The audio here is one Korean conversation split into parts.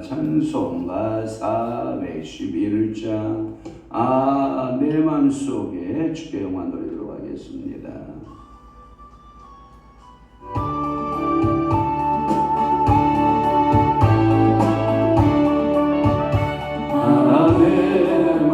찬송가 411장 내 맘속에 주께 영광 돌리도록 하겠습니다. 내 맘속에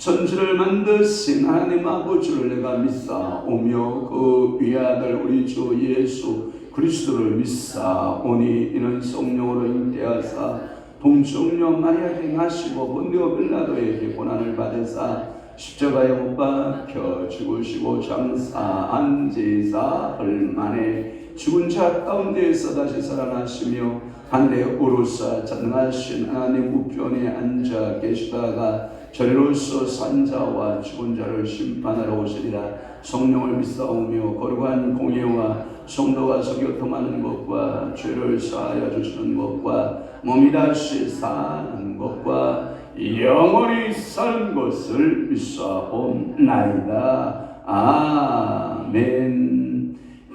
천지를 만드신 하나님 아버지를 내가 믿사오며 그 위아들 우리 주 예수 그리스도를 믿사오니 이는 성령으로 잉태하사 동정녀 마리아에게 나시고 본디오 빌라도에게 고난을 받으사 십자가에 못 박혀 죽으시고 장사한 지 사흘 만에 죽은 자 가운데에서 다시 살아나시며 하늘에 오르사 전능하신 하나님 우편에 앉아 계시다가 저리로서 산자와 죽은 자를 심판하러 오시리라. 성령을 믿사오며 거룩한 공예와 성도가 서교통하는 것과 죄를 사하여 주시는 것과 몸이 다시 사는 것과 영원히 사는 것을 믿사옵나이다. 아멘.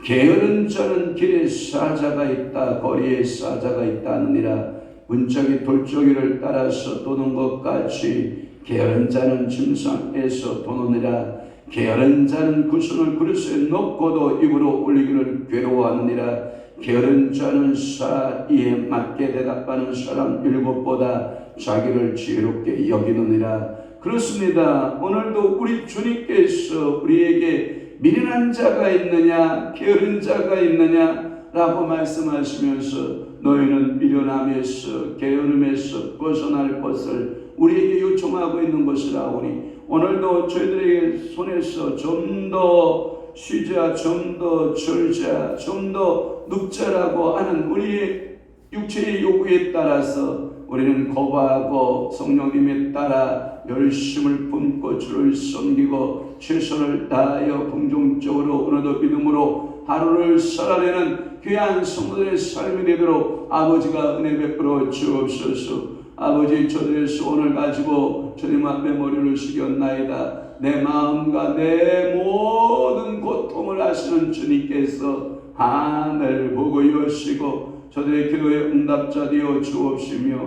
게으른 자는 길에 사자가 있다 거리에 사자가 있다 하느니라. 문짝이 돌저기를 따라서 도는 것 같이 게으른 자는 침상에서 도느니라. 게으른 자는 그 손을 그릇에 넣고도 입으로 올리기를 괴로워하느니라. 게으른 자는 사이에 맞게 대답하는 사람 7보다 자기를 지혜롭게 여기느니라. 그렇습니다. 오늘도 우리 주님께서 우리에게 미련한 자가 있느냐 게으른 자가 있느냐 라고 말씀하시면서 너희는 미련함에서 게으름에서 벗어날 것을 우리에게 요청하고 있는 것이라오니 오늘도 저희들에게 손에서 좀 더 쉬자, 좀 더 졸자, 좀 더 눕자라고 하는 우리의 육체의 요구에 따라서 우리는 거부하고 성령님에 따라 열심을 품고 주를 섬기고 최선을 다하여 긍정적으로 오늘도 믿음으로 하루를 살아내는 귀한 성도들의 삶이 되도록 아버지가 은혜 베풀어 주옵소서. 아버지, 저들의 소원을 가지고 주님 앞에 머리를 숙였나이다. 내 마음과 내 모든 고통을 아시는 주님께서 하늘 보고 여시고 저들의 기도에 응답자 되어 주옵시며,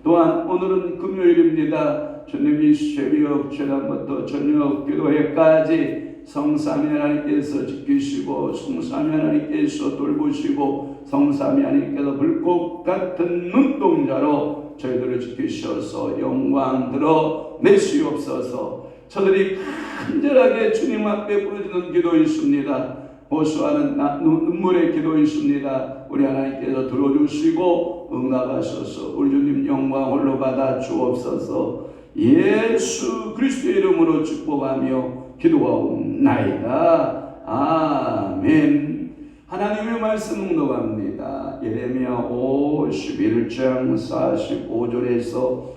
또한 오늘은 금요일입니다. 주님이 새벽 제단부터 저녁 기도회까지 성삼위 하나님께서 지키시고 성삼위 하나님께서 돌보시고 성삼위 하나님께서 불꽃 같은 눈동자로 저희들을 지키셔서 영광 들어 내시옵소서. 저들이 간절하게 주님 앞에 부르짖는 기도 있습니다. 호소하는 눈물의 기도 있습니다. 우리 하나님께서 들어주시고 응답하셔서 우리 주님 영광 홀로 받아 주옵소서. 예수 그리스도의 이름으로 축복하며 기도하옵나이다. 아멘. 하나님의 말씀 묵독합니다. 예레미야 51장 45절에서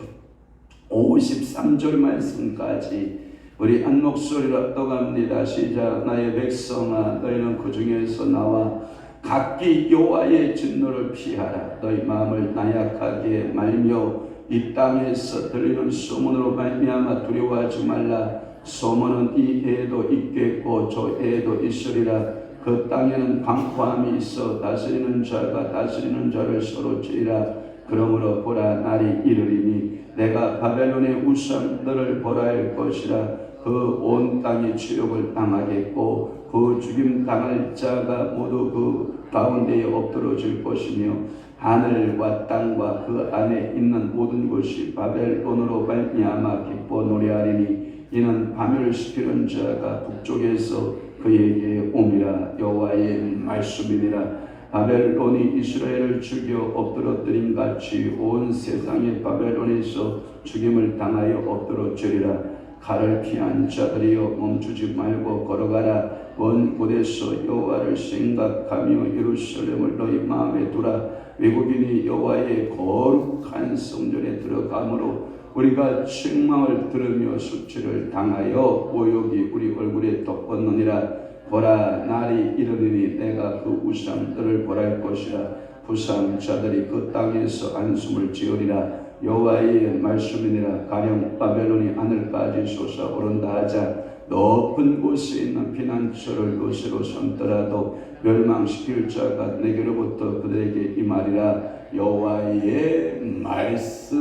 53절 말씀까지 우리 한 목소리로 떠갑니다. 시작. 나의 백성아, 너희는 그 중에서 나와 각기 여호와의 진노를 피하라. 너희 마음을 나약하게 말며 이 땅에서 들리는 소문으로 말미암아 두려워하지 말라. 소문은 이 해에도 있겠고 저 해에도 있으리라. 그 땅에는 강포함이 있어 다스리는 자가 다스리는 자를 서로 찌리라. 그러므로 보라, 날이 이르리니 내가 바벨론의 우상들을 벌할 것이라. 그 온 땅이 치욕을 당하겠고 그 죽임 당할 자가 모두 그 가운데에 엎드러질 것이며 하늘과 땅과 그 안에 있는 모든 것이 바벨론으로 말미암아 기뻐 노래하리니 이는 파멸시키는 자가 북쪽에서 그에게 옴이라. 여호와의 말씀이니라. 바벨론이 이스라엘을 죽여 엎드러뜨린 같이 온 세상에 바벨론에서 죽임을 당하여 엎드러지리라. 칼을 피한 자들이여 멈추지 말고 걸어가라. 먼 곳에서 여호와를 생각하며 예루살렘을 너희 마음에 두라. 외국인이 여호와의 거룩한 성전에 들어가므로 우리가 책망을 들으며 수치를 당하여 모욕이 우리 얼굴에 덮었느니라. 보라, 날이 이르리니 내가 그 우상들을 벌할 것이라. 부상자들이 그 땅에서 한숨을 지으리라. 여호와의 말씀이니라. 가령 바벨론이 하늘까지 솟아오른다 하자 높은 곳에 있는 피난처를 요새로 삼더라도 멸망시킬 자가 내게로부터 그들에게 임하리라. 여호와의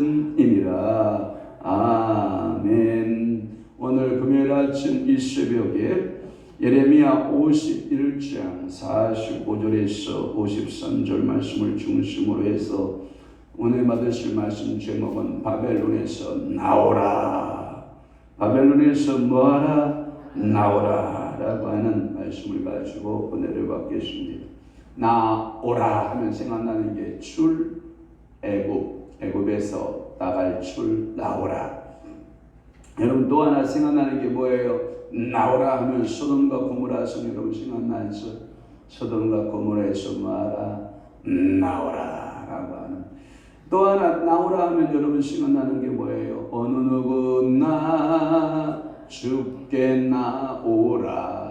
말씀이니라. 아멘. 오늘 금요일 아침 이 새벽에 예레미야 51장 45절에서 53절 말씀을 중심으로 해서 오늘 받으실 말씀 제목은 바벨론에서 나오라. 바벨론에서 뭐하라? 나오라 라고 하는 말씀을 가지고 은혜를 받겠습니다. 나오라 하면 생각나는 게 애굽에서 나갈 나오라. 여러분 또 하나 생각나는 게 뭐예요? 나오라 하면 소돔과 고모라 성 여러분 생각나죠? 소돔과 고모라에서 뭐하라? 나오라 라고 하는. 또 하나 나오라 하면 여러분 생각나는 게 뭐예요? 어느 누구나 주께 나오라.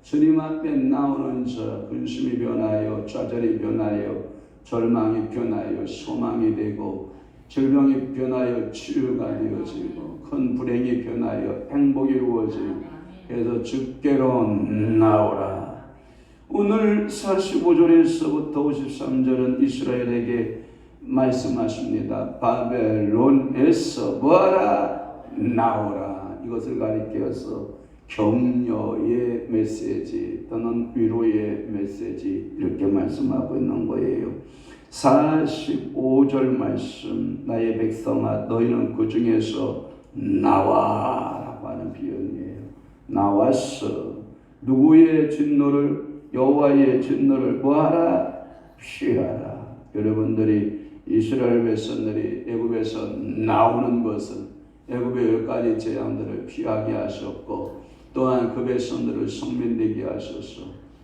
주님 앞에 나오는 자 근심이 변하여 좌절이 변하여 절망이 변하여 소망이 되고 질병이 변하여 치유가 되어지고 큰 불행이 변하여 행복이 이루어지고 그래서 주께로 나오라. 오늘 45절에서부터 53절은 이스라엘에게 말씀하십니다. 바벨론에서 뭐하라? 나오라. 이것을 가리켜서 격려의 메시지 또는 위로의 메시지 이렇게 말씀하고 있는 거예요. 45절 말씀. 나의 백성아, 너희는 그 중에서 나와라고 하는 표현이에요. 나왔어. 누구의 진노를? 여호와의 진노를 뭐하라? 피하라. 여러분들이 이스라엘 백성들이 애굽에서 나오는 것은 애굽의 10가지 재앙들을 피하게 하셨고, 또한 그 백성들을 성민되게 하셔서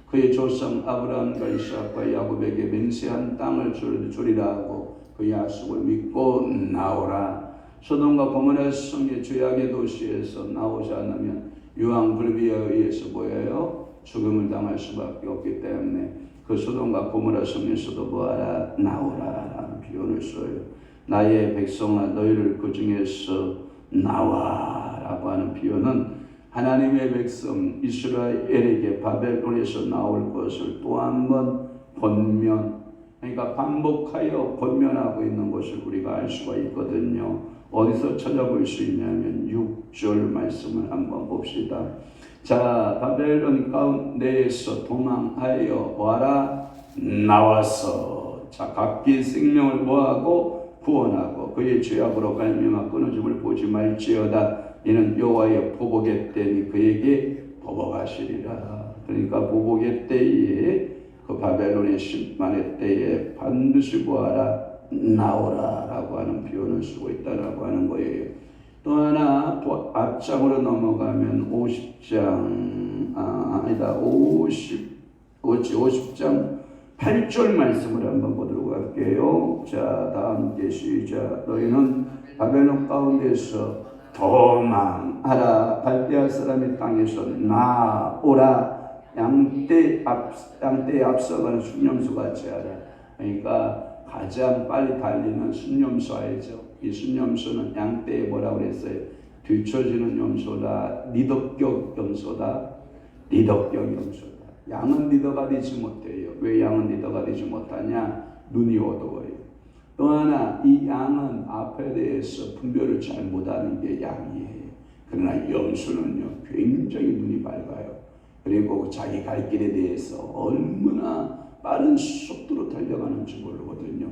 그의 조상 아브라함과 이삭과 야곱에게 맹세한 땅을 주리라 하고 그 약속을 믿고 나오라. 소돔과 고모라 성의 죄악의 도시에서 나오지 않으면 유황 불비에 의해서 뭐예요? 죽음을 당할 수밖에 없기 때문에 그 소돔과 고모라 성에서도 뭐하라? 나오라 라는 표현을 써요. 나의 백성아 너희를 그 중에서 나와 라고 하는 표현은 하나님의 백성 이스라엘에게 바벨론에서 나올 것을 또 한 번 번면, 그러니까 반복하여 번면하고 있는 것을 우리가 알 수가 있거든요. 어디서 찾아볼 수 있냐면 6절 말씀을 한번 봅시다. 자, 바벨론 가운데에서 도망하여 와라 나와서, 자, 각기 생명을 뭐하고 구원하고 그의 죄악으로 말미암아 끊어짐을 보지 말지어다. 이는 여호와의 보복의 때니 그에게 보복하시리라. 그러니까 보복의 때에, 그 바벨론의 심판의 때에 반드시 뭐하라? 나오라 라고 하는 표현을 쓰고 있다라고 하는 거예요. 또 하나 앞장으로 넘어가면 50장 50장 8절 말씀을 한번 보도록 할게요. 자, 다 함께 시작. 너희는 바벨론 가운데서 도망하라. 갈대아 사람의 땅에서 나오라. 양떼에 앞서가는 순념소 같이 하라. 그러니까 가장 빨리 달리는 순념소 알죠? 이 순념소는 양떼에 뭐라고 그랬어요? 뒤처지는 염소다. 리더격 염소다. 리더격 염소다. 양은 리더가 되지 못해요. 왜 양은 리더가 되지 못하냐? 눈이 어두워요. 또 하나, 이 양은 앞에 대해서 분별을 잘 못하는 게 양이에요. 그러나 염소는요, 굉장히 눈이 밝아요. 그리고 자기 갈 길에 대해서 얼마나 빠른 속도로 달려가는지 모르거든요.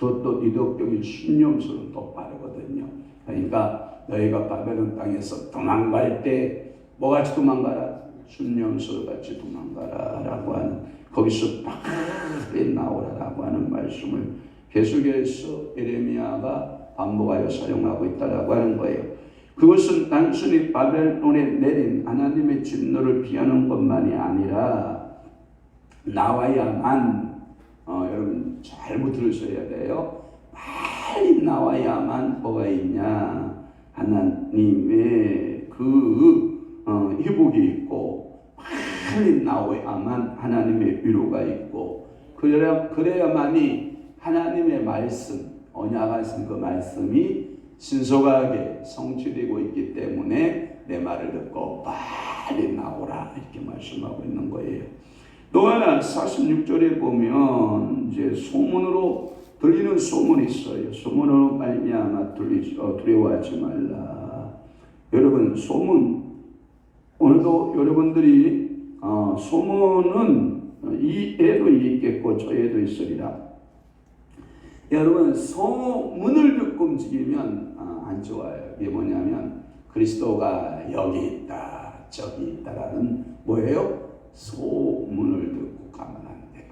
또 리더격인 순염소는 더 빠르거든요. 그러니까 너희가 바벨론 땅에서 도망갈 때 뭐같이 도망가라? 순염소같이 도망가라 라고 하는, 거기서 빨리 나오라라고 하는 말씀을 계속해서 예레미야가 반복하여 사용하고 있다라고 하는 거예요. 그것은 단순히 바벨론에 내린 하나님의 진노를 피하는 것만이 아니라 나와야만, 여러분 잘 들으셔야 돼요. 빨리 나와야만 뭐가 있냐? 하나님의 회복이 있고, 빨리 나와야만 하나님의 위로가 있고, 그래야만이 하나님의 말씀, 언약하신 그 말씀이 신속하게 성취되고 있기 때문에 내 말을 듣고 빨리 나오라 이렇게 말씀하고 있는 거예요. 또 하나 46절에 보면 이제 소문으로 들리는 소문이 있어요. 소문으로 말미암아 두려워하지 말라. 여러분 소문, 오늘도 여러분들이 소문은 이 애도 있겠고 저 애도 있으리라. 여러분 소문을 듣고 움직이면 안 좋아요. 이게 뭐냐면 그리스도가 여기 있다 저기 있다라는 뭐예요? 소문을 듣고 가면 안 돼요.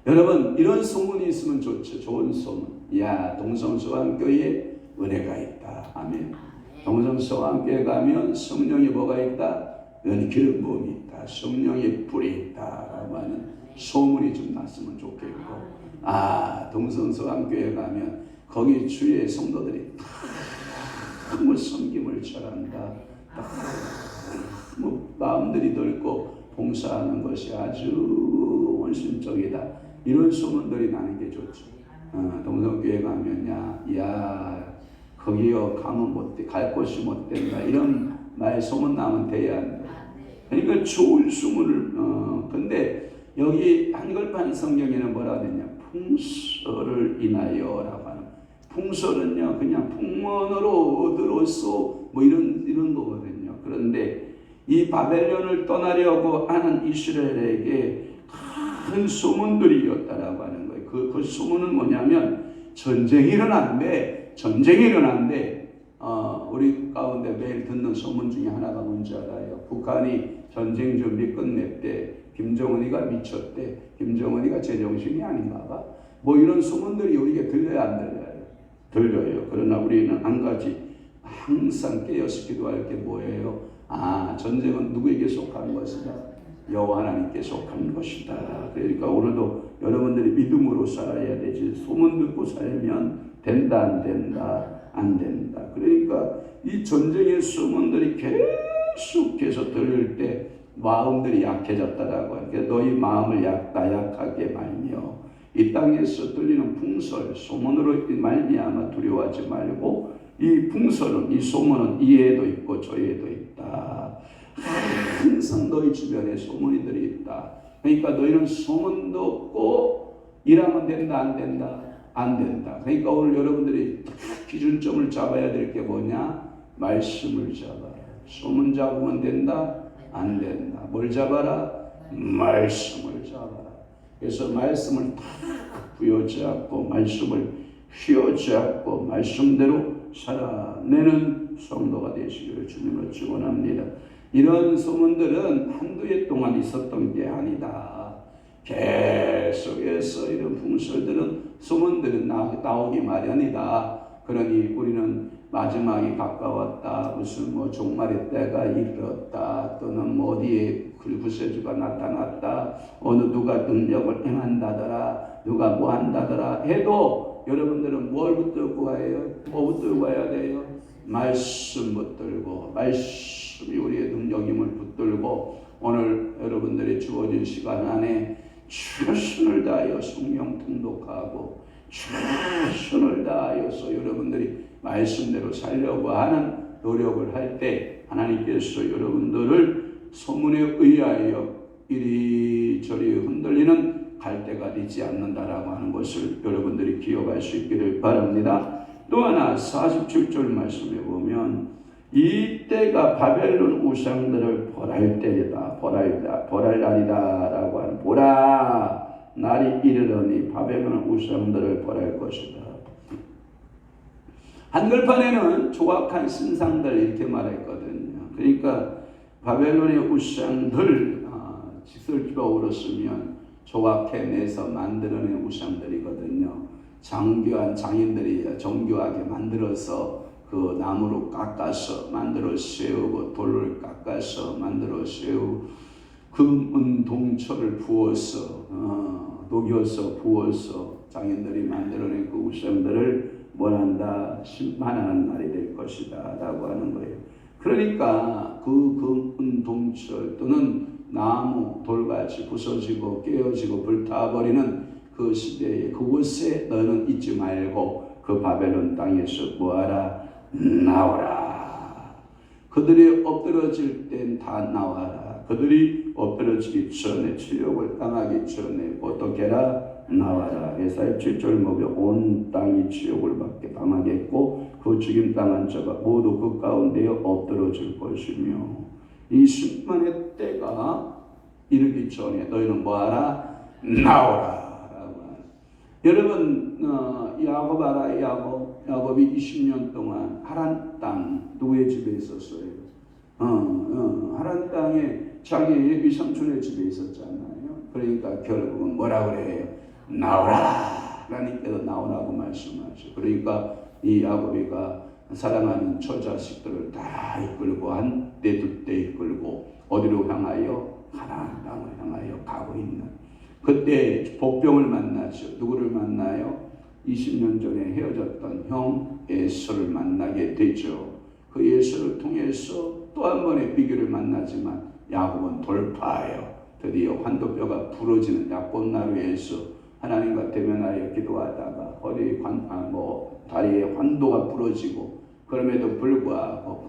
여러분 이런 소문이 있으면 좋죠. 좋은 소문. 야, 동성소환교회에 은혜가 있다. 아멘. 동성소환교회 가면 성령이 뭐가 있다? 은기름 부음이 있다. 성령의 불이 있다라고 하는 소문이 좀 났으면 좋겠고, 동성소환교회 가면 거기 주의 성도들이 너무 섬김을 잘한다. 너무 마음들이 넓고 봉사하는 것이 아주 원심적이다. 이런 소문들이 나는 게 좋죠. 동성교회 가면 야 거기요 가면 못돼, 갈 곳이 못 된다. 이런 말 소문 나면 돼야 안 돼. 그러니까 좋은 소문을 근데 여기 한글판 성경에는 뭐라 되냐? 풍설을 인하여라고 하는. 풍설은요 그냥 풍문으로 얻으로써 뭐 이런 거거든요. 그런데 이 바벨론을 떠나려고 하는 이스라엘에게 큰 소문들이었다라고 하는 거예요. 그 소문은 뭐냐면 전쟁이 일어난대. 우리 가운데 매일 듣는 소문 중에 하나가 뭔지 알아요? 북한이 전쟁 준비 끝냈대. 김정은이가 미쳤대. 김정은이가 제정신이 아닌가 봐. 뭐 이런 소문들이 우리에게 들려야 안 들려요? 들려요. 그러나 우리는 한 가지 항상 깨어서 기도할 게 뭐예요? 전쟁은 누구에게 속한 것이다? 여호와 하나님께 속한 것이다. 그러니까 오늘도 여러분들이 믿음으로 살아야 되지. 소문 듣고 살면 된다 안 된다? 안 된다. 그러니까 이 전쟁의 소문들이 계속해서 들릴 때 마음들이 약해졌다라고 하니까 너희 마음을 나약하게 말며 이 땅에서 들리는 풍설 소문으로 말미암아 두려워하지 말고 이 풍설은 이 소문은 이에도 있고 저에도 있다. 항상 너희 주변에 소문이들이 있다. 그러니까 너희는 소문 듣고 일하면 된다 안 된다? 안 된다. 그러니까 오늘 여러분들이 기준점을 잡아야 될 게 뭐냐? 말씀을 잡아라. 소문 잡으면 된다? 안 된다. 뭘 잡아라? 말씀을 잡아라. 그래서 말씀을 다 부여잡고 말씀을 휘어잡고 말씀대로 살아내는 성도가 되시기를 주님으로 축원합니다. 이런 소문들은 한두 해 동안 있었던 게 아니다. 계속해서 이런 풍설들은 소문들은 나오기 마련이다. 그러니 우리는 마지막이 가까웠다. 무슨 뭐 종말의 때가 이르렀다. 또는 뭐 어디에 구세주가 나타났다. 어느 누가 능력을 행한다더라. 누가 뭐 한다더라 해도 여러분들은 뭘 붙들고 가요? 뭐 붙들고 가야 돼요? 말씀 붙들고 말씀이 우리의 능력임을 붙들고 오늘 여러분들이 주어진 시간 안에 최선을 다하여 성령 통독하고 최선을 다하여서 여러분들이 말씀대로 살려고 하는 노력을 할 때 하나님께서 여러분들을 소문에 의하여 이리저리 흔들리는 갈대가 되지 않는다라고 하는 것을 여러분들이 기억할 수 있기를 바랍니다. 또 하나 47절 말씀에 보면 이때가 바벨론 우상들을 벌할 때이다. 벌할 날이다 라고 하는 보라 날이 이르러니 바벨론 우상들을 벌할 것이다. 한글판에는 조각한 신상들 이렇게 말했거든요. 그러니까 바벨론의 우상들 직설적으로 쓰면 조각해내서 만들어낸 우상들이거든요. 정교한 장인들이 정교하게 만들어서 그 나무로 깎아서 만들어 세우고 돌을 깎아서 만들어 세우고 금은 동철을 부어서 녹여서 부어서 장인들이 만들어낸 그 우상들을 원한다 심판하는 날이 될 것이다 라고 하는 거예요. 그러니까 그 금은 동철 또는 나무 돌같이 부서지고 깨어지고 불타버리는 그 시대에 그곳에 너는 있지 말고 그 바벨론 땅에서 뭐하라? 나오라. 그들이 엎드러질 땐 다 나와라. 그들이 엎드러지기 전에 치욕을 당하기 전에 어떻게 해라? 나와라. 예사야 7절 보면 온 땅이 치욕을 받게 당하겠고 그 죽임 당한 자가 모두 그 가운데에 엎드러질 것이며 이 심판의 때가 이르기 전에 너희는 뭐하라? 나오라. 여러분 야곱 알아요? 야곱이 20년 동안 하란 땅 누구의 집에 있었어요? 하란 땅에 자기 외삼촌의 집에 있었잖아요. 그러니까 결국은 뭐라 그래요? 나오라. 하나님께서 나오라고 말씀하죠. 그러니까 이 야곱이가 사랑하는 처자식들을 다 이끌고 한 때 두 때 이끌고 어디로 향하여? 가나안 땅을 향하여 가고 있는 그때 복병을 만나죠. 누구를 만나요? 20년 전에 헤어졌던 형 에서를 만나게 되죠. 그 에서를 통해서 또 한 번의 비교를 만나지만 야곱은 돌파하여 드디어 환도뼈가 부러지는 야곱나루에서 하나님과 대면하여 기도하다가 허리 다리에 환도가 부러지고 그럼에도 불구하고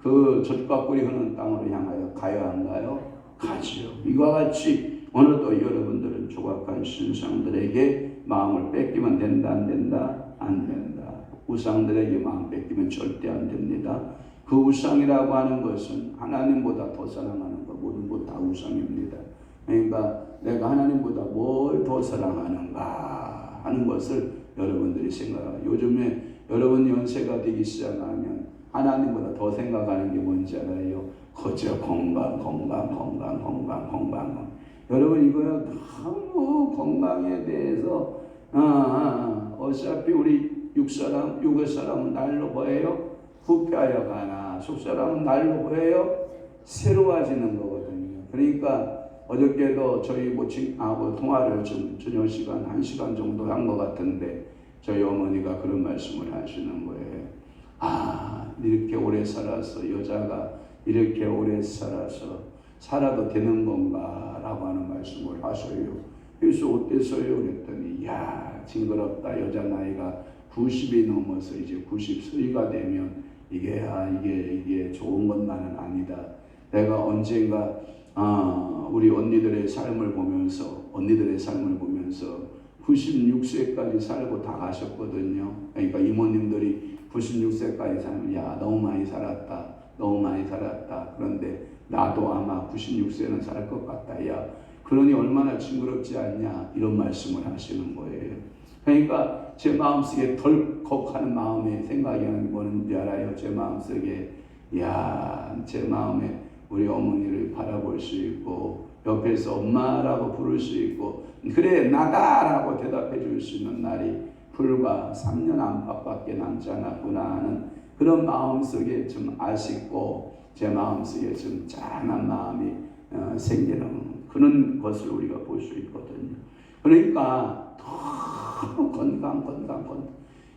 그 젖과 꿀이 흐르는 땅으로 향하여 가야 한가요? 가죠. 이와 같이 오늘도 여러분들은 조각한 신상들에게 마음을 뺏기면 된다 안 된다? 안 된다. 우상들에게 마음 뺏기면 절대 안 됩니다. 그 우상이라고 하는 것은 하나님보다 더 사랑하는 것 모든 것 다 우상입니다. 그러니까 내가 하나님보다 뭘 더 사랑하는가 하는 것을 여러분들이 생각하고 요즘에 여러분 연세가 되기 시작하면 하나님보다 더 생각하는 게 뭔지 알아요? 거저 건강. 여러분 이거요 너무 건강에 대해서 어차피 우리 육의 사람은 날로 뭐예요? 부패하여 가나 속사람은 날로 뭐예요? 새로워지는 거거든요. 그러니까 어저께도 저희 모친하고 통화를 좀 저녁 시간 1시간 정도 한 것 같은데 저희 어머니가 그런 말씀을 하시는 거예요. 이렇게 오래 살아서 여자가 이렇게 오래 살아도 되는 건가 라고 하는 말씀을 하셔요. 그래서 어때서요? 그랬더니 징그럽다. 여자 나이가 90이 넘어서 이제 90세가 되면 이게 좋은 것만은 아니다. 내가 언젠가 우리 언니들의 삶을 보면서 96세까지 살고 다 가셨거든요. 그러니까 이모님들이 96세까지 살면 너무 많이 살았다. 그런데 나도 아마 96세는 살 것 같다. 그러니 얼마나 징그럽지 않냐 이런 말씀을 하시는 거예요. 그러니까 제 마음속에 덜컥하는 마음의 생각이 하는 게 뭐는지 알아요? 제 마음속에 제 마음에 우리 어머니를 바라볼 수 있고 옆에서 엄마라고 부를 수 있고 그래 나다라고 대답해 줄 수 있는 날이 불과 3년 안팎밖에 남지 않았구나 하는 그런 마음속에 좀 아쉽고 제 마음속에 좀 짠한 마음이 생기는 그런 것을 우리가 볼 수 있거든요. 그러니까 너무 건강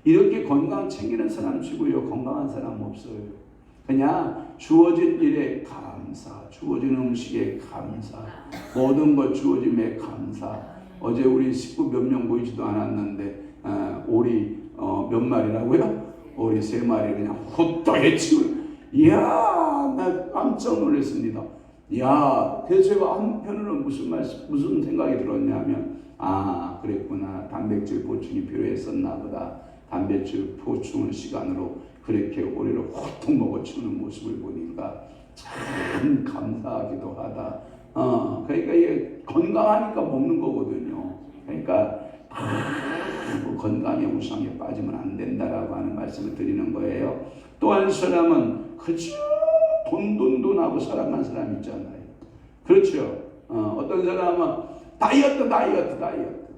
이렇게 건강 챙기는 사람 치고요 건강한 사람 없어요. 그냥 주어진 일에 감사, 주어진 음식에 감사, 모든 것 주어짐에 감사. 어제 우리 식구 몇 명 보이지도 않았는데 오리 몇 마리라고요? 오리 3마리 그냥 후딱 해치고 나 깜짝 놀랐습니다. 그래서 제가 한편으로는 무슨 생각이 들었냐면 그랬구나. 단백질 보충이 필요했었나 보다. 단백질 보충을 시간으로 그렇게 오리를 호통 먹어치우는 모습을 보니까 참 감사하기도 하다. 그러니까 이게 건강하니까 먹는 거거든요. 그러니까 건강의 우상에 빠지면 안 된다라고 하는 말씀을 드리는 거예요. 또 한 사람은 그저 돈 하고 살아간 사람 있잖아요. 그렇죠. 어떤 사람은 다이어트.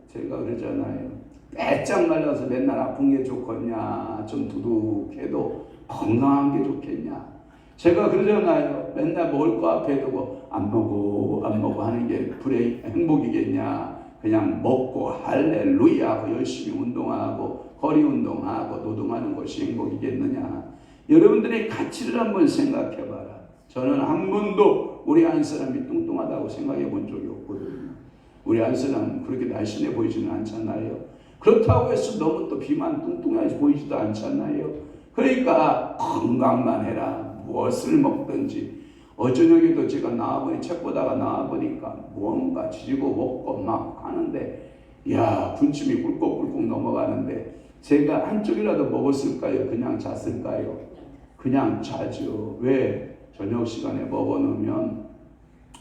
제가 그러잖아요. 빼짝 말라서 맨날 아픈 게 좋겠냐, 좀 두둑해도 건강한 게 좋겠냐. 제가 그러잖아요. 맨날 먹을 거 앞에 두고 안 먹어 하는 게 행복이겠냐. 그냥 먹고 할렐루야 하고 열심히 운동하고 거리 운동하고 노동하는 것이 행복이겠느냐. 여러분들의 가치를 한번 생각해 봐라. 저는 한 번도 우리 안사람이 뚱뚱하다고 생각해 본 적이 없거든요. 우리 안사람 그렇게 날씬해 보이지는 않잖아요. 그렇다고 해서 너무 또 비만 뚱뚱해 보이지도 않잖아요. 그러니까 건강만 해라. 무엇을 먹든지. 어저녁에도 제가 나와보니 책 보다가 나와보니까 무언가 지지고 먹고 막 하는데 군침이 꿀꺽꿀꺽 넘어가는데 제가 한쪽이라도 먹었을까요? 그냥 잤을까요? 그냥 자죠. 왜? 저녁 시간에 먹어놓으면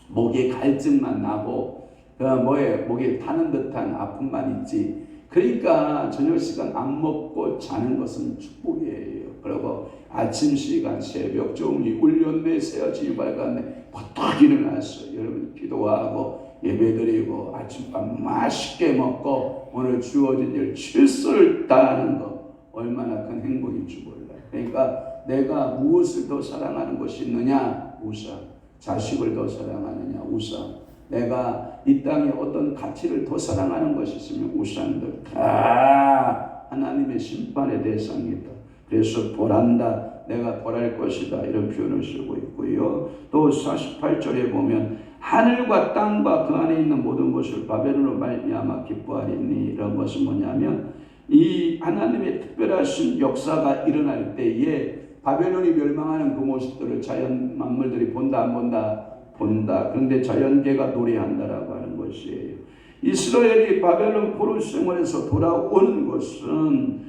목에 갈증만 나고 목에 타는 듯한 아픔만 있지. 그러니까 저녁 시간 안 먹고 자는 것은 축복이에요. 그리고 아침 시간 새벽 종이 울렸네 새어지기 밝았네 버떡 일어났어요. 여러분 기도하고 예배드리고 아침밥 맛있게 먹고 오늘 주어진 일 최선을 다하는 것 얼마나 큰 행복인지 몰라요. 그러니까 내가 무엇을 더 사랑하는 것이 있느냐? 우상. 자식을 더 사랑하느냐? 우상. 내가 이 땅에 어떤 가치를 더 사랑하는 것이 있으면 우상들 다 하나님의 심판의 대상이다. 그래서 벌한다. 내가 벌할 것이다. 이런 표현을 쓰고 있고요. 또 48절에 보면 하늘과 땅과 그 안에 있는 모든 것을 바벨론으로 말미암아 기뻐하리니 이런 것은 뭐냐면 이 하나님의 특별하신 역사가 일어날 때에 바벨론이 멸망하는 그 모습들을 자연 만물들이 본다 안 본다? 본다. 그런데 자연계가 노래한다라고 하는 것이에요. 이스라엘이 바벨론 포로 생활에서 돌아오는 것은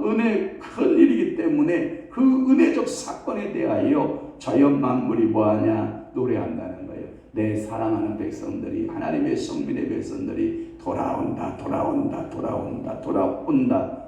은혜 큰 일이기 때문에 그 은혜적 사건에 대하여 자연 만물이 뭐하냐? 노래한다는 거예요. 내 사랑하는 백성들이 하나님의 성민의 백성들이 돌아온다.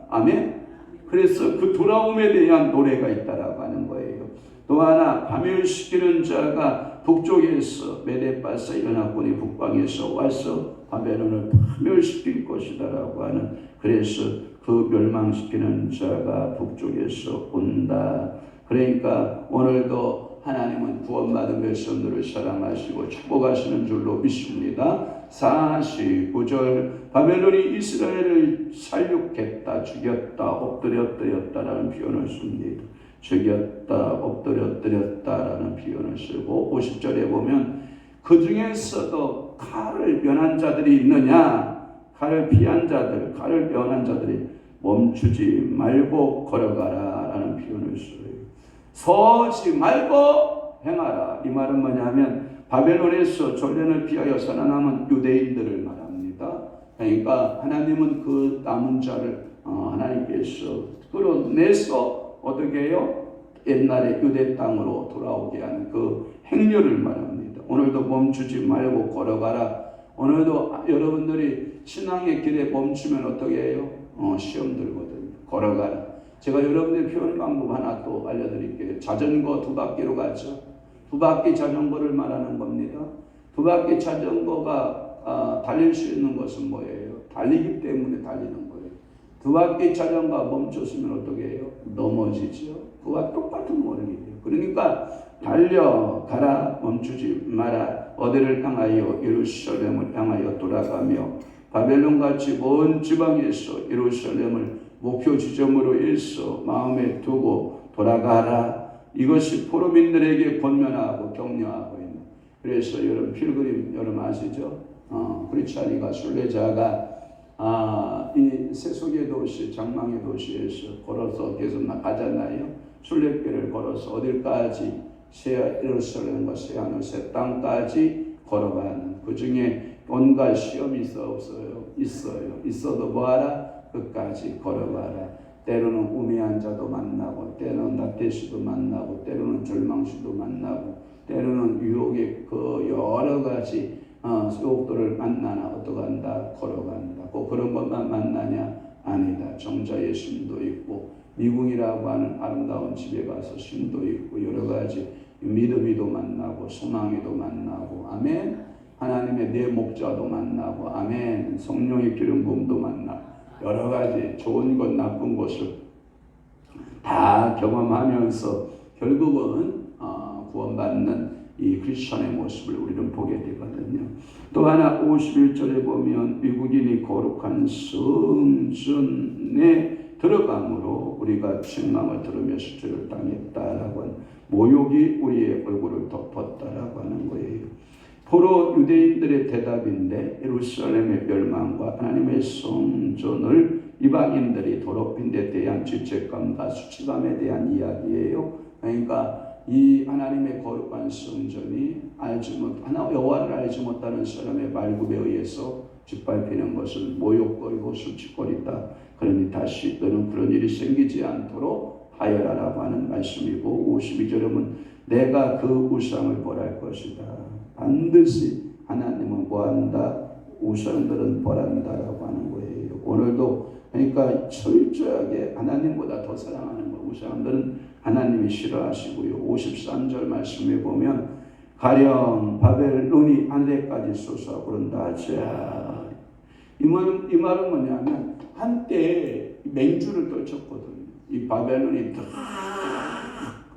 아멘. 그래서 그 돌아옴에 대한 노래가 있다라고 하는 거예요. 또 하나 파멸시키는 자가 북쪽에서 메데바스 연합군이 북방에서 와서 바벨론을 파멸시킬 것이다라고 하는, 그래서 그 멸망시키는 자가 북쪽에서 온다. 그러니까 오늘도 하나님은 구원받은 백성들을 사랑하시고 축복하시는 줄로 믿습니다. 49절 바벨론이 이스라엘을 살육했다, 죽였다, 엎드렸다라는 표현을 씁니다. 죽였다, 엎드렸다라는 표현을 쓰고 50절에 보면 그 중에서도 칼을 면한 자들이 있느냐, 칼을 피한 자들, 칼을 면한 자들이 멈추지 말고 걸어가라 라는 표현을 써요. 서지 말고 행하라. 이 말은 뭐냐면 바벨론에서 전련을 피하여 살아남은 유대인들을 말합니다. 그러니까 하나님은 그 남은 자를 하나님께서 끌어내서 어떻게 해요? 옛날에 유대 땅으로 돌아오게 하는 그 행렬을 말합니다. 오늘도 멈추지 말고 걸어가라. 오늘도 여러분들이 신앙의 길에 멈추면 어떻게 해요? 시험 들거든요. 걸어가라. 제가 여러분의 표현 방법 하나 또 알려드릴게요. 자전거 2바퀴로 가죠. 2바퀴 자전거를 말하는 겁니다. 2바퀴 자전거가 달릴 수 있는 것은 뭐예요? 달리기 때문에 달리는 거예요. 2바퀴 자전거가 멈췄으면 어떻게 해요? 넘어지죠. 그와 똑같은 원리예요. 그러니까 달려가라, 멈추지 마라. 어디를 향하여? 예루살렘을 향하여 돌아가며 바벨론같이 먼 지방에서 예루살렘을 목표 지점으로 해서 마음에 두고 돌아가라. 이것이 포로민들에게 권면하고 격려하고 있는. 그래서 여러분 필그림 여러분 아시죠? 프리차리가 순례자가 이 세속의 도시, 장망의 도시에서 걸어서 계속 나가잖아요. 순례길을 걸어서 어딜까지? 새 예루살렘과 새 하늘 새 땅까지 걸어가는, 그 중에 온갖 시험이 있어 없어요? 있어요. 있어도 뭐하라? 끝까지 걸어가라. 때로는 우매한 자도 만나고, 때로는 나태시도 만나고, 때로는 절망시도 만나고, 때로는 유혹의 그 여러 가지 유혹들을 만나나 어떡한다? 걸어간다. 꼭 그런 것만 만나냐? 아니다. 정자의 심도 있고, 미궁이라고 하는 아름다운 집에 가서 심도 있고, 여러 가지 믿음이도 만나고, 소망이도 만나고, 아멘. 하나님의 내 목자도 만나고, 아멘. 성령의 기름 부음도 만나고, 여러 가지 좋은 것 나쁜 것을 다 경험하면서 결국은 구원받는 이 크리스천의 모습을 우리는 보게 되거든요. 또 하나 51절에 보면 미국인이 거룩한 성전에 들어감으로 우리가 책망을 들으면서 죄를 당했다라고 하는, 모욕이 우리의 얼굴을 덮었다라고 하는 거예요. 포로 유대인들의 대답인데 예루살렘의 멸망과 하나님의 성전을 이방인들이 더럽힌 데 대한 죄책감과 수치감에 대한 이야기예요. 그러니까 이 하나님의 거룩한 성전이 여호와를 알지 못하는 사람의 말굽에 의해서 짓밟히는 것은 모욕거리고 수치거리다. 그러니 다시 너는 그런 일이 생기지 않도록 하여라라고 하는 말씀이고, 52절은 내가 그 우상을 벌할 것이다. 반드시 하나님은 뭐한다? 우상들은 벌한다라고 하는 거예요. 오늘도 그러니까 철저하게 하나님보다 더 사랑하는 거. 우상들은 하나님이 싫어하시고요. 53절 말씀에 보면 가령 바벨론이 하늘에까지 솟아오른다. 자, 이 말은 뭐냐면 한때 맹주를 떨쳤거든요. 이 바벨론이 다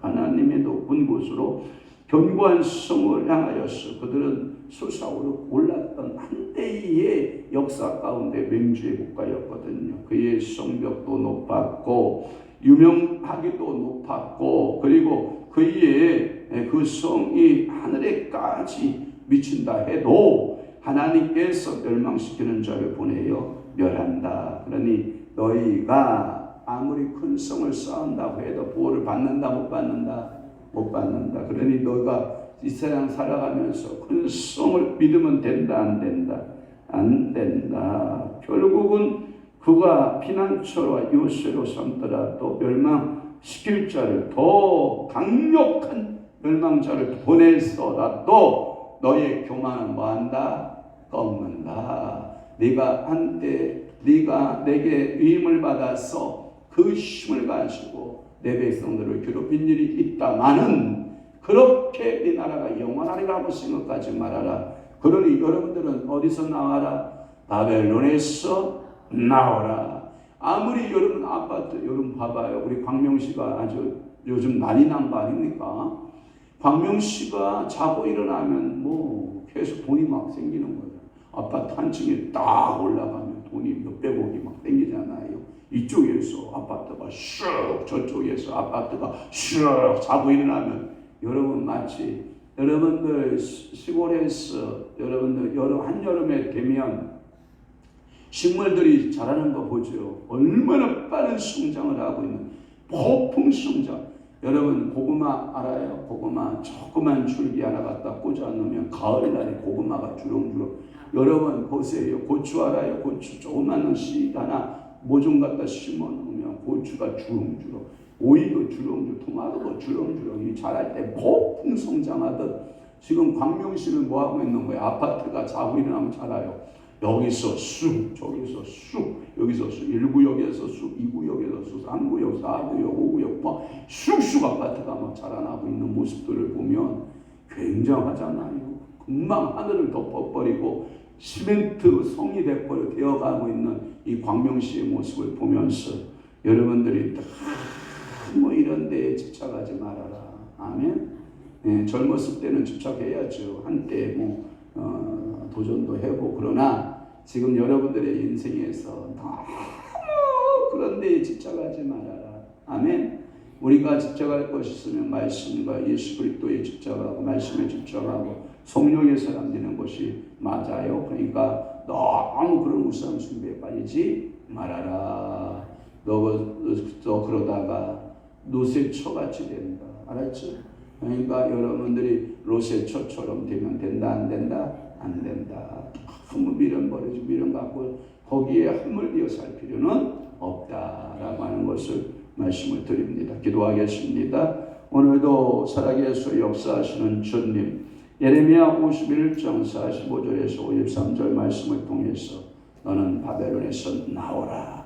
하나님의 높은 곳으로 견고한 성을 향하여서 그들은 솟아오르고 올랐던 한때의 역사 가운데 맹주의 국가였거든요. 그의 성벽도 높았고 유명하기도 높았고, 그리고 그의 그 성이 하늘에까지 미친다 해도 하나님께서 멸망시키는 자를 보내어 멸한다. 그러니 너희가 아무리 큰 성을 쌓은다고 해도 보호를 받는다 못 받는다? 못 받는다. 그러니 너가 이 세상 살아가면서 큰 성을 믿으면 된다 안 된다? 안 된다. 결국은 그가 피난처와 요새로 삼더라도 멸망시킬 자를, 더 강력한 멸망자를 보내서라도 너의 교만은 뭐한다? 꺾는다. 네가 한때 네가 내게 위임을 받아서 그 힘을 가지고 내 백성들을 괴롭힌 일이 있다마는 그렇게 네 나라가 영원하리라고 생각하지 말아라. 그러니 여러분들은 어디서 나와라? 바벨론에서 나오라. 아무리 여러분 아파트, 여러분 봐봐요. 우리 광명시가 아주 요즘 난리 난 거 아닙니까? 광명시가 자고 일어나면 뭐 계속 돈이 막 생기는 거예요. 아파트 한 층에 딱 올라가면 돈이 몇백억이 막 생기잖아요. 이쪽에서 아파트가 슉, 저쪽에서 아파트가 슉 자고 일어나면 여러분 마치 여러분들 시골에서 여러분들 한여름에 되면 식물들이 자라는 거 보죠. 얼마나 빠른 성장을 하고 있는 폭풍 성장. 여러분 고구마 알아요? 고구마 조그만 줄기 하나 갖다 꽂아 놓으면 가을날에 고구마가 주렁주렁. 여러분 보세요. 고추 알아요? 고추 조그만 씨 하나 모종 갖다 심어 놓으면 고추가 주렁주렁. 오이도 주렁주렁, 토마토도 주렁주렁. 이 자랄 때 폭풍 성장하듯 지금 광명시는 뭐 하고 있는 거예요? 아파트가 자고 일어나면 자라요. 여기서 쑥, 저기서 쑥, 여기서 쑥, 1구역에서 쑥, 2구역에서 쑥, 3구역, 4구역, 5구역, 막 쑥쑥 아파트가 막 자라나고 있는 모습들을 보면 굉장하잖아요. 금방 하늘을 덮어버리고 시멘트 성이 되어가고 있는 이 광명시의 모습을 보면서 여러분들이 뭐 이런 데에 집착하지 말아라. 아멘. 네, 젊었을 때는 집착해야죠. 한때 뭐 도전도 해보고. 그러나 지금 여러분들의 인생에서 너무 그런 데에 집착하지 말아라. 아멘. 우리가 집착할 것이 있으면 말씀과 예수 그리스도에 집착하고 말씀에 집착하고 성령의 사람 되는 것이 맞아요. 그러니까 너무 그런 우상 숭배에 빠지지 말아라. 너 그러다가 노새초같이 된다. 알았죠? 그러니까 여러분들이 로세초처럼 되면 된다 안 된다? 안 된다. 너무 미련 버리지 미련 갖고 거기에 함몰되어 살 필요는 없다라고 하는 것을 말씀을 드립니다. 기도하겠습니다. 오늘도 살아계셔 역사하시는 주님, 예레미야 51장 45절에서 53절 말씀을 통해서 너는 바벨론에서 나오라.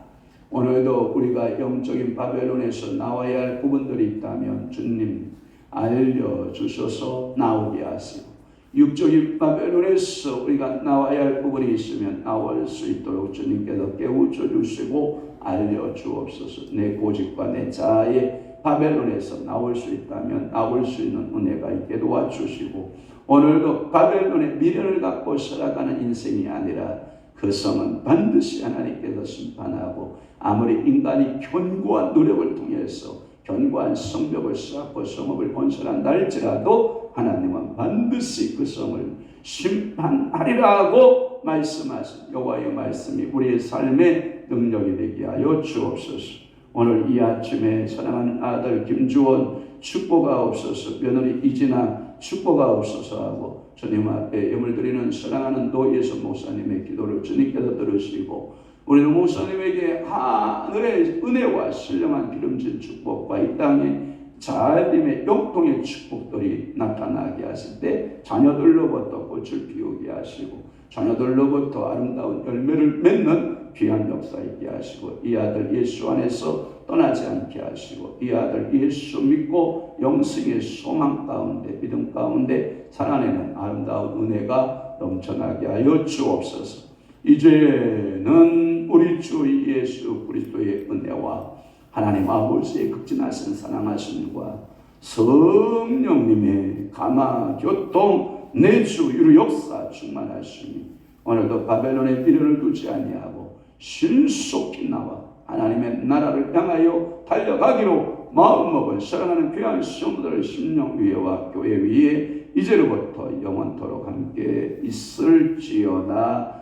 오늘도 우리가 영적인 바벨론에서 나와야 할 부분들이 있다면 주님 알려주셔서 나오게 하시고, 육적인 바벨론에서 우리가 나와야 할 부분이 있으면 나올 수 있도록 주님께서 깨우쳐 주시고 알려주옵소서. 내 고집과 내 자아의 바벨론에서 나올 수 있다면 나올 수 있는 은혜가 있게 도와주시고, 오늘도 바벨론의 미련을 갖고 살아가는 인생이 아니라 그 성은 반드시 하나님께서 심판하고, 아무리 인간이 견고한 노력을 통해서 견고한 성벽을 쌓고 성읍을 건설한다 할지라도 하나님은 반드시 그 성을 심판하리라고 말씀하신 여호와의 말씀이 우리의 삶의 능력이 되게 하여 주옵소서. 오늘 이 아침에 사랑하는 아들 김주원 축복하옵소서. 며느리 이진아 축복하옵소서 하고 주님 앞에 예물 드리는 사랑하는 노예선 목사님의 기도를 주님께서 들으시고, 우리 목사님에게 하늘의 은혜와 신령한 기름진 축복과 이 땅에 자님의 역동의 축복들이 나타나게 하실 때 자녀들로부터 꽃을 피우게 하시고 자녀들로부터 아름다운 열매를 맺는 귀한 역사 있게 하시고, 이 아들 예수 안에서 떠나지 않게 하시고, 이 아들 예수 믿고 영생의 소망 가운데 믿음 가운데 살아내는 아름다운 은혜가 넘쳐나게 하여 주옵소서. 이제는 우리 주 예수 그리스도의 은혜와 하나님 아버지의 극진하신 사랑하심과 성령님의 감화 교통 내주 이루 역사 충만하시니 오늘도 바벨론의 미련을 두지 아니하고 신속히 나와 하나님의 나라를 향하여 달려가기로 마음먹은 사랑하는 귀한 성도들의 심령 위에와 교회 위에 이제로부터 영원토록 함께 있을지어다.